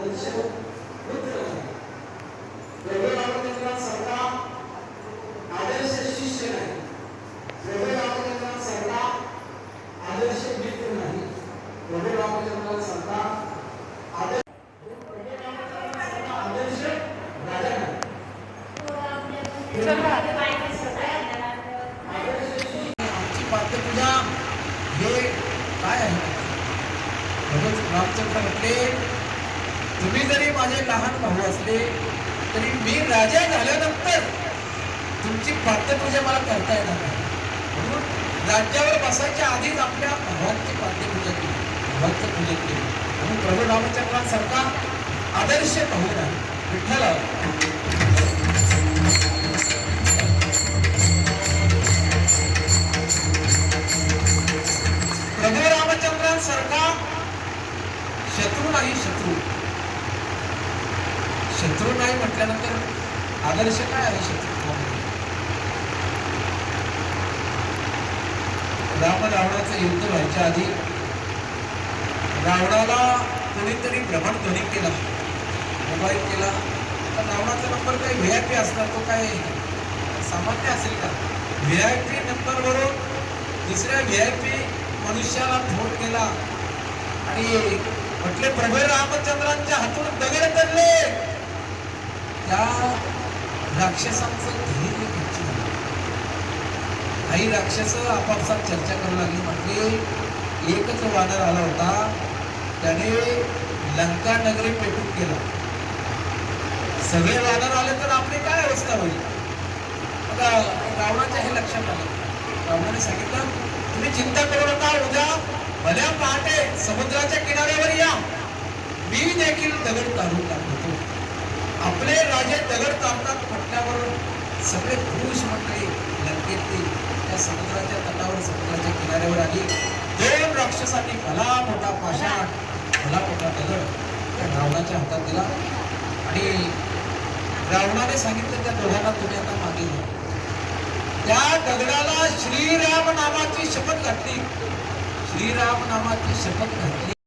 आदर्श मित्र नाही. प्रभू रामचंद्रांसारखा आदर्श शिष्य नाही. प्रभू रामचंद्रांसारखा आदर्श मित्र नाही. प्रभू रामचंद्रांसारखा आदर्श राजा नाही. आमची पाद्यपूजा हे काय आहे? रामचंद्र म्हटले, तुम्ही जरी माझे लहान भाऊ असले तरी मी राजा झाल्यानंतर तुमची पाद्यपूजा मला करता येणार नाही. म्हणून राज्यावर बसायच्या आधीच आपल्या भावांची पाद्यपूजा केली, भावांचं पूजन केली. म्हणून प्रभू रामचंद्रांसारखा आदर्श भाऊ नाही. विठ्ठल प्रभू रामचंद्रांसारखा शत्रू नाही. शत्रू नाही म्हटल्यानंतर आदर्श काय आहे? शत्रू रावणाचं युद्ध व्हायच्या आधी रावणाला कोणीतरी भ्रमणध्वनी केला, मोबाईल केला. तर रावणाचा नंबर काही VIP असणार, तो काय सामान्य असेल का? VIP नंबरवरून दुसऱ्या VIP मनुष्याला फोन केला आणि म्हटले, प्रभू रामचंद्रांच्या हातून दगड पडले. त्या राक्षसांचं धैर्य किती झालं. काही राक्षस आपापसात चर्चा करू लागली. म्हटले, एकच वानर आला होता, त्याने लंका नगरी पेटून गेला. सगळे वानर आले तर आपली काय अवस्था होईल? आता रावणाच्या हे लक्षात आलं. रावणाने सांगितलं, तुम्ही चिंता करू नका, उद्या भल्या पहाटे समुद्राच्या किनाऱ्यावर या, मी देखील दगड काढून टाकतो. आपले राजे दगड काढतात म्हटल्यावर सगळे पुरुष मंडळी लंकेतील त्या समुद्राच्या तटावर, समुद्राच्या किनाऱ्यावर आली. 2 राक्षसांनी भला मोठा पाषाण, भला मोठा दगड त्या रावणाच्या हातात दिला आणि रावणाने सांगितलं, त्या दोघांना तुम्ही आता मागे घ्या. त्या दगडाला श्रीराम नामाची शपथ घातली. श्रीराम नामाची शपथ घातली.